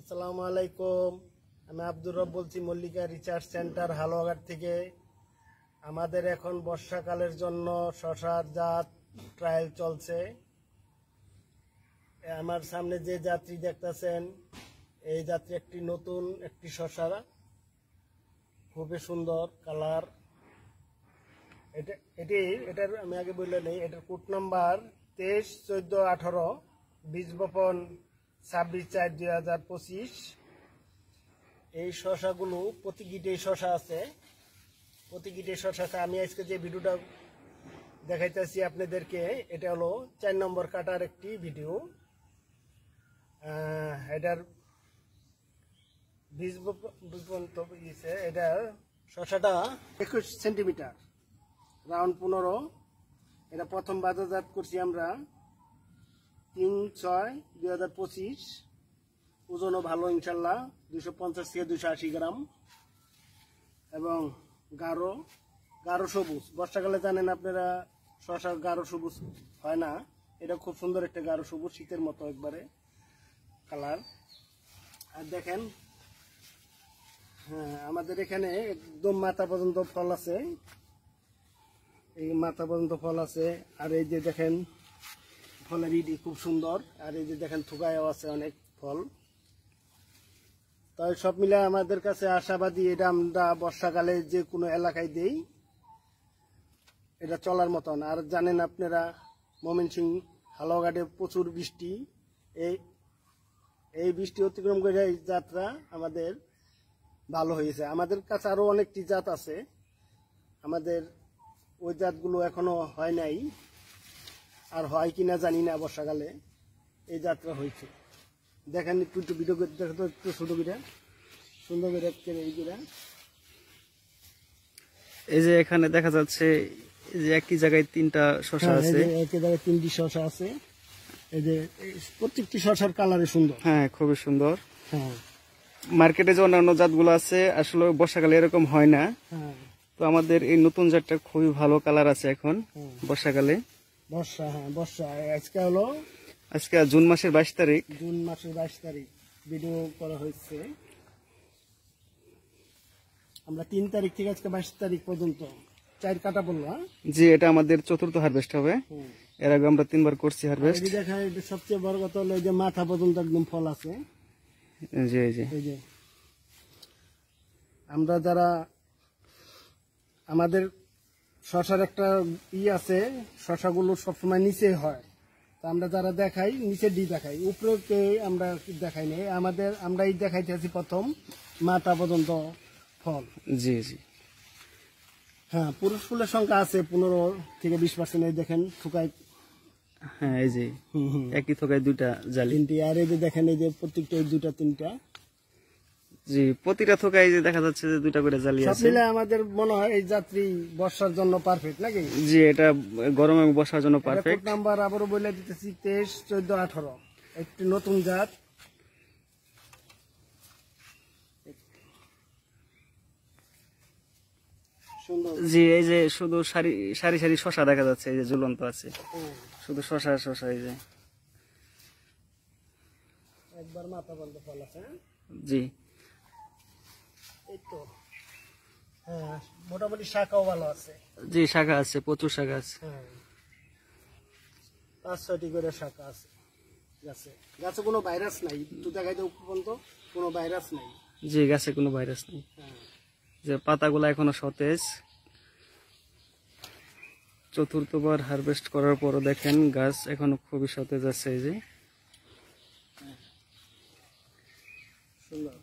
আসসালামু আলাইকুম। আমি আব্দুর রব বলছি, মল্লিকা রিসার্চ সেন্টার হালুয়াঘাট থেকে। আমাদের এখন বর্ষাকালের জন্য শশার জাত ট্রায়াল চলছে। আমার সামনে যে যাত্রী দেখতেছেন, এই যাত্রী একটি নতুন একটি শশা, খুবই সুন্দর কালার। এটার আমি আগে বললে নেই, এটার কোড নাম্বার 23 14 18, বীজ বপন 26/4/2025। এই শশাগুলো প্রতি গিটে শশা আছে, আমি আজকে যে ভিডিওটা দেখাইতেছি আপনাদেরকে, এটা হলো 4 নম্বর কাটার একটি ভিডিও। এটার বীজ বপন তো এটা শশাটা 21 সেন্টিমিটার, রাউন্ড 15। এটা প্রথম বাজারজাত করছি আমরা 3/6/2025। ওজনও ভালো ইনশাল্লাহ, 250 থেকে 280 গ্রাম। এবং গাঢ় সবুজ, বর্ষাকালে জানেন আপনারা শশা গাঢ় সবুজ হয় না, এটা খুব সুন্দর একটা গাঢ় সবুজ, শীতের মতো একবারে কালার। আর দেখেন, হ্যাঁ, আমাদের এখানে একদম মাথা পর্যন্ত ফল আছে, এই মাথা পর্যন্ত ফল আছে। আর এই যে দেখেন ফলের ইডি খুব সুন্দর, আর এই যে দেখেন থুকায়ও আছে অনেক ফল। তাই সব মিলে আমাদের কাছে আশাবাদী, এটা আমরা বর্ষাকালে যে কোনো এলাকায় দেই, এটা চলার মতন। আর জানেন আপনারা ময়মনসিংহ হালুয়াঘাটে প্রচুর বৃষ্টি, এই বৃষ্টি অতিক্রম করে এই যাত্রা আমাদের ভালো হয়েছে। আমাদের কাছে আরো অনেকটি জাত আছে, আমাদের ওই জাতগুলো এখনো হয় নাই, আর হয় কিনা জানি না। বর্ষাকালে এই যাত্রা হয়েছে, দেখেন একটু ভিডিও দেখো তো, একটু ছোট করে সুন্দর করে এই যে এখানে দেখা যাচ্ছে যে একই জায়গায় 3টা শশা আছে, একই জায়গায় 3টি শশা আছে। এই যে প্রত্যেকটি শশার কালারে সুন্দর, হ্যাঁ খুবই সুন্দর। হ্যাঁ, মার্কেটে যে অন্যান্য জাতগুলো আছে আসলে বর্ষাকালে এরকম হয় না। হ্যাঁ, তো আমাদের এই নতুন জাতটা খুবই ভালো কালার আছে এখন বর্ষাকালে। বর্ষা আজকে আজকে জুন মাসের 22 তারিখ, ভিডিও করা হয়েছে। আমরা 3 তারিখ থেকে আজকে 22 তারিখ পর্যন্ত 4 কাটা বললো। জি, এটা আমাদের 4র্থ হারভেস্ট হবে। এর আগে আমরা 3বার করছি হারভেস্ট। দেখা সবচেয়ে বড় কথা হলো যে মাথা পর্যন্ত একদম ফল আছে। জি জি, এই যে আমরা যারা, আমাদের শশার একটা আছে, শশাগুলো সবসময় নিচে হয়, তা আমরা যারা দেখাই নিচে দিয়ে দেখাই, উপরে আমরা দেখাই নাই। আমরা এই দেখাইতেছি প্রথম মাথা পর্যন্ত ফল। জি জি, হ্যাঁ, পুরুষ ফুলের সংখ্যা আছে 15 থেকে 20%। এই দেখেন থুকায়, হ্যাঁ এই যে একই থোকায় 2টা জালি। 3টি। আর এই যে দেখেন, এই যে প্রত্যেকটা 2টা 3টা। জি, প্রতিটা থোকায় যে দেখা যাচ্ছে যে 2টা করে জালি সব আছে। মিলে আমাদের মনে হয় এই যাত্রী বর্ষার জন্য পারফেক্ট নাকি? জি, এটা গরম এবং বর্ষার জন্য পারফেক্ট। নাম্বার আবারও বলে দিতেছি 23 14 18, একটি নতুন জাত। জি, এই যে শুধু সারি সারি শশা দেখা যাচ্ছে, এই যে ঝুলন্ত আছে, শুধু শশা। এই যে একবার মাথা বন্ধ ফল আছে। জি, এই তো, হ্যাঁ, মোটামুটি শাখাও ভালো আছে। জি, শাখা আছে, প্রচুর শাখা আছে। হ্যাঁ, 5-6টি করে শাখা আছে গাছে কোনো ভাইরাস নাই, তো দেখাইতে পর্যন্ত কোনো ভাইরাস নাই। জি, গাছে কোনো ভাইরাস নেই। হ্যাঁ, যে পাতাগুলো এখনো সতেজ। 4র্থবার হারভেস্ট করার পরও দেখেন গাছ এখনো খুবই সতেজ আছে। এই যে সুন্দর।